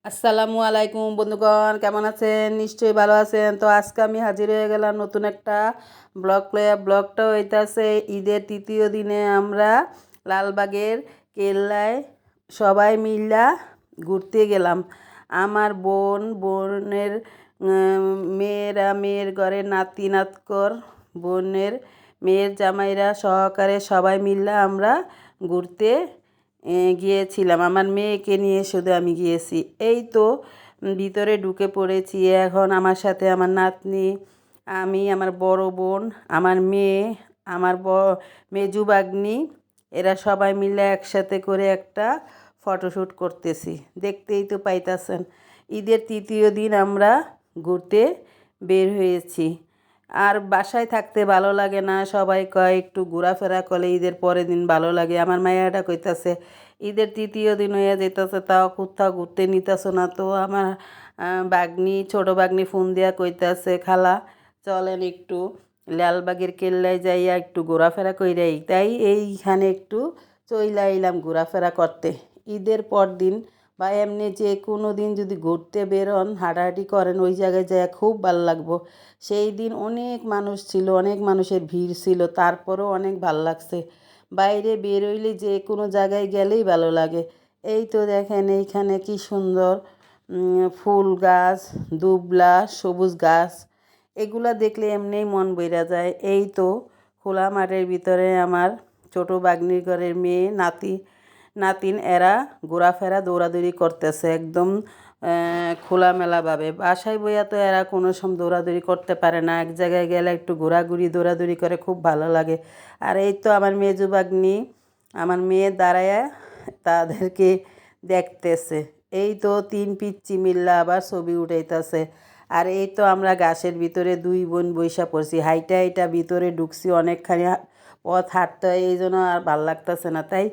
আসসালামু আলাইকুম বন্ধুগণ, কেমন আছেন? নিশ্চয়ই ভালো আছেন। তো আজকে আমি হাজির হয়ে গেলাম নতুন একটা ব্লগ লয়ে। ব্লগটা হইতাছে ঈদের তৃতীয় দিনে আমরা লালবাগের কেল্লায় সবাই মিলা ঘুরতে গেলাম। আমার বোনের মেয়েরা, মেয়ের ঘরে নাতি নাতকর, বোনের মেয়ের জামাইরা সহকারে সবাই মিলে আমরা ঘুরতে গিয়েছিলাম। আমার মেয়েকে নিয়ে শুধু আমি গিয়েছি। এই তো ভিতরে ঢুকে পড়েছি। এখন আমার সাথে আমার নাতনি, আমি, আমার বড় বোন, আমার মেয়ে, আমার মেজু বাগনি, এরা সবাই মিলে একসাথে করে একটা ফটোশ্যুট করতেছি। দেখতেই তো পাইতাছেন, ঈদের তৃতীয় দিন আমরা ঘুরতে বের হয়েছি। আর বাসায় থাকতে ভালো লাগে না, সবাই কয় একটু ঘোরাফেরা করলে ঈদের পরের দিন ভালো লাগে। আমার মায়েরা কইতাছে ঈদের তৃতীয় দিন হয়ে যেতেছে, তাও কোথাও ঘুরতে নিতেছ না। তো আমার বাগনি, ছোটো বাগনি ফোন দিয়া কইতাছে, খালা চলেন একটু লালবাগের কেল্লায় যাইয়া একটু ঘোরাফেরা কইরাই। তাই এইখানে একটু চইলা আইলাম ঘোরাফেরা করতে। ঈদের পর দিন বা এমনি যে কোনো দিন যদি ঘুরতে বেরোন, হাঁটাহাঁটি করেন, ওই জায়গায় যায় খুব ভালো লাগবো। সেই দিন অনেক মানুষ ছিল, অনেক মানুষের ভিড় ছিল, তারপরেও অনেক ভালো লাগছে। বাইরে বেরোইলে যে কোনো জায়গায় গেলেই ভালো লাগে। এই তো দেখেন এইখানে কি সুন্দর ফুল গাছ, দুবলা সবুজ গাছ, এগুলা দেখলে এমনিই মন বইরা যায়। এই তো খোলা মাঠের ভিতরে আমার ছোটো বাগনির ঘরের মেয়ে, নাতিন এরা ঘোরাফেরা দৌড়াদৌড়ি করতেছে একদম খোলামেলাভাবে। বাসায় বইয়া তো এরা কোনো সময় দৌড়াদৌড়ি করতে পারে না। এক জায়গায় গেলে একটু ঘোরাঘুরি দৌড়াদৌড়ি করে খুব ভালো লাগে। আর এই তো আমার মেজু বাগনি, আমার মেয়ে দাঁড়ায় তাদেরকে দেখতেছে। এই তো তিন পিচ্চি মিল্লা আবার ছবি উঠাইতেছে। আর এই তো আমরা গাছের ভিতরে দুই বোন বইসা পড়ছি। হাইটা হাইটা ভিতরে ঢুকছি, অনেকখানি পথ হাঁটতে হয়, এই জন্য আর ভাল লাগতেছে না। তাই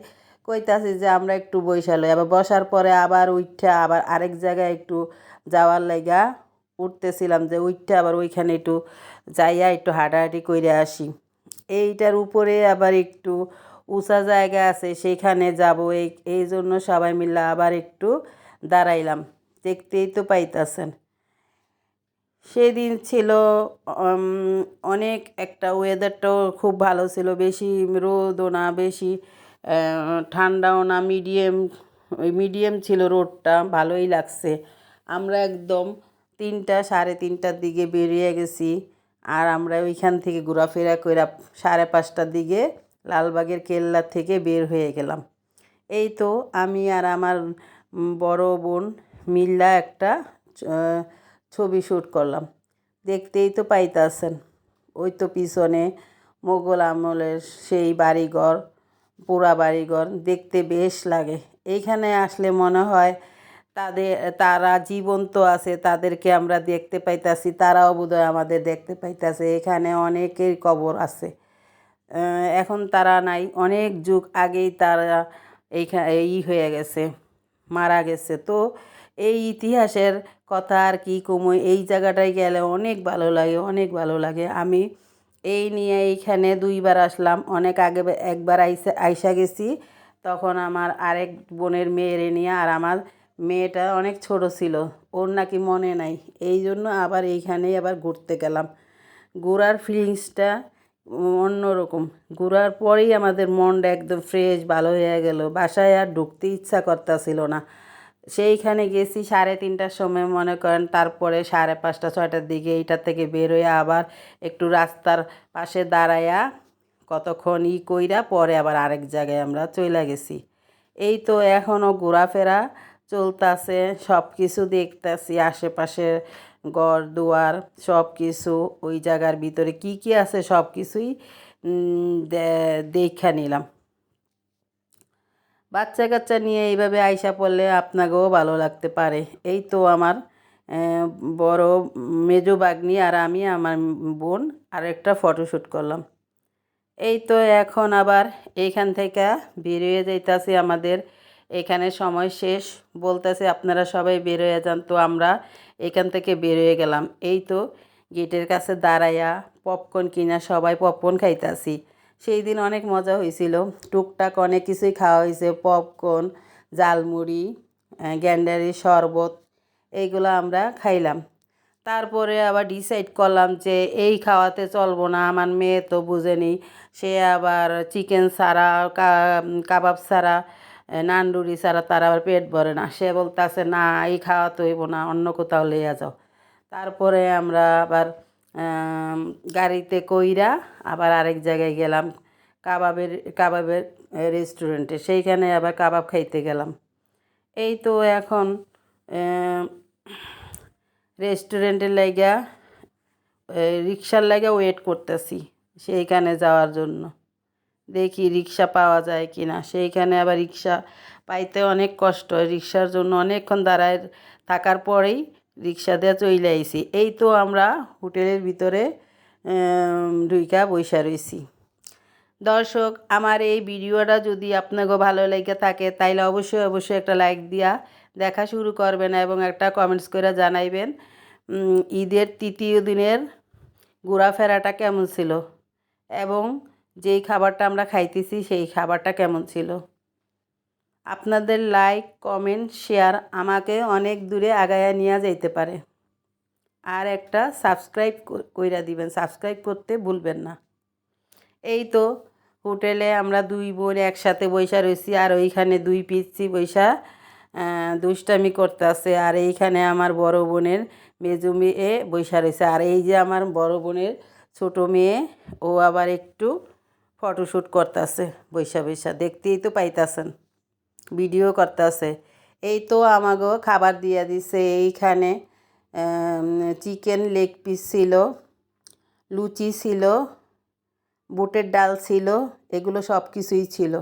কইতাছি যে আমরা একটু বইসা লই। আবার বসার পরে আবার উঠা আবার আরেক জায়গায় একটু যাওয়ার লাইগা উঠতেছিলাম, যে উঠা আবার ওইখানে একটু যাইয়া একটু হাঁটাহাঁটি কইরা আসি। এইটার উপরে আবার একটু উঁচা জায়গা আছে, সেইখানে যাব। এই জন্য সবাই মিলে আবার একটু দাঁড়াইলাম। দেখতেই তো পাইতাছেন। সেদিন ছিল উম, অনেক একটা ওয়েদারটাও খুব ভালো ছিল, বেশি রোদও না, বেশি ঠান্ডাও না, মিডিয়াম ছিল রোদটা, ভালোই লাগছে। আমরা একদম 3টা, সাড়ে 3টার দিকে বেরিয়ে গেছি। আর আমরা ওইখান থেকে ঘোরাফেরা করে 5:30টার দিকে লালবাগের কেল্লা থেকে বের হয়ে গেলাম। এই তো আমি আর আমার বড় বোন মিল্লা একটা আহ, ছবি শ্যুট করলাম। দেখতেই তো পাইতাছেন, ওই তো পিছনে মোগল আমলের সেই বাড়িঘর, পোড়া বাড়িঘর দেখতে বেশ লাগে। এইখানে আসলে মনে হয় তারা জীবন্ত আছে, তাদেরকে আমরা দেখতে পাইতাছি, তারাও বোধহয় আমাদের দেখতে পাইতাছে। এখানে অনেকের কবর আছে, এখন তারা নাই, অনেক যুগ আগেই তারা হয়ে গেছে, মারা গেছে। তো এই ইতিহাসের কথা আর কি কমু, এই জায়গাটায় গেলে অনেক ভালো লাগে, অনেক ভালো লাগে। আমি এই নিয়ে এইখানে 2বার আসলাম। অনেক আগে একবার আইসা গেছি, তখন আমার আরেক বোনের মেয়েরে নিয়ে। আর আমার মেয়েটা অনেক ছোট ছিল, ওর নাকি মনে নাই, এই জন্য আবার এইখানেই আবার ঘুরতে গেলাম। ঘোরার ফিলিংসটা অন্যরকম। ঘোরার পরেই আমাদের মনটা একদম ফ্রেশ, ভালো হয়ে গেল। বাসায় আর ঢুকতে ইচ্ছা করতেছিল না। সেইখানে গেছি 3:30টার সময় মনে করেন, তারপরে 5:30-6টার দিকে এইটার থেকে বের হয়ে আবার একটু রাস্তার পাশে দাঁড়ায়া কতক্ষণ কইরা পরে আবার আরেক জায়গায় আমরা চলে গেছি। এই তো এখনও ঘোরাফেরা চলতেছে, সব কিছু দেখতেছি, আশেপাশে ঘর দুয়ার সব কিছু, ওই জায়গার ভিতরে কি কি আছে সব কিছুই দেখা নিলাম। বাচ্চা কাচ্চা নিয়ে এইভাবে আইসা পড়লে আপনাকেও ভালো লাগতে পারে। এই তো আমার বড় মেজো বাগনি আর আমি, আমার বোন, আর একটা ফটোশ্যুট করলাম। এই তো এখন আবার এইখান থেকে বেরিয়ে যাইতাছি। আমাদের এখানে সময় শেষ বলতেছে, আপনারা সবাই বেরোয় যান। তো আমরা এখান থেকে বেরোয় গেলাম। এই তো গেটের কাছে দাঁড়াইয়া পপকর্ন কিনা সবাই পপকর্ন খাইতাছি। সেই দিন অনেক মজা হয়েছিল, টুকটাক অনেক কিছুই খাওয়া হয়েছে, পপকর্ন, ঝালমুড়ি, গ্যান্ডারি শরবত, এইগুলো আমরা খাইলাম। তারপরে আবার ডিসাইড করলাম যে এই খাওয়াতে চলবো না, আমার মেয়ে তো বুঝেনি, সে আবার চিকেন ছাড়া কাবাব ছাড়া নানডুরি ছাড়া তার আবার পেট ভরে না, সে বলতেছে না এই খাওয়াতে হইব না, অন্য কোথাও লইয়া যাও। তারপরে আমরা আবার গাড়িতে কইরা আবার আরেক জায়গায় গেলাম, কাবাবের রেস্টুরেন্টে, সেইখানে আবার কাবাব খাইতে গেলাম। এই তো এখন রেস্টুরেন্টের লাইগা রিক্সার লাইগা ওয়েট করতেছি সেইখানে যাওয়ার জন্য। দেখি রিক্সা পাওয়া যায় কি না, সেইখানে আবার রিক্সা পাইতে অনেক কষ্ট হয়, রিক্সার জন্য অনেকক্ষণ দাঁড়ায় থাকার পরেই রিক্সা দিয়ে চলে আইছি। এই তো আমরা হোটেলের ভিতরে ঢুইকা বইসা রইছি। দর্শক, আমার এই ভিডিওটা যদি আপনাকে ভালো লেগে থাকে তাইলে অবশ্যই একটা লাইক দিয়া দেখা শুরু করবেন এবং একটা কমেন্টস করে জানাইবেন ঈদের তৃতীয় দিনের ঘোরাফেরাটা কেমন ছিল এবং যেই খাবারটা আমরা খাইতেছি সেই খাবারটা কেমন ছিল। আপনাদের লাইক, কমেন্ট, শেয়ার আমাকে অনেক দূরে আগায়া নিয়ে যাইতে পারে। আর একটা সাবস্ক্রাইব কইরা দিবেন, সাবস্ক্রাইব করতে ভুলবেন না। এই তো হোটেলে আমরা দুই বোন একসাথে বইসা রয়েছি, আর ওইখানে দুই পিচ্ছি বইসা দুষ্টামি করতে আছে, আর এইখানে আমার বড় বোনের মেজো মেয়ে বইসা রয়েছে, আর এই যে আমার বড় বোনের ছোটো মেয়ে, ও আবার একটু ফটোশ্যুট করতেছে বইসা দেখতেই তো পাইতাছেন, ভিডিও করতেছে। এই তো আমাকেও খাবার দিয়ে দিছে, এইখানে চিকেন লেগ পিস ছিল, লুচি ছিল, বুটের ডাল ছিল, এগুলো সব কিছুই ছিল।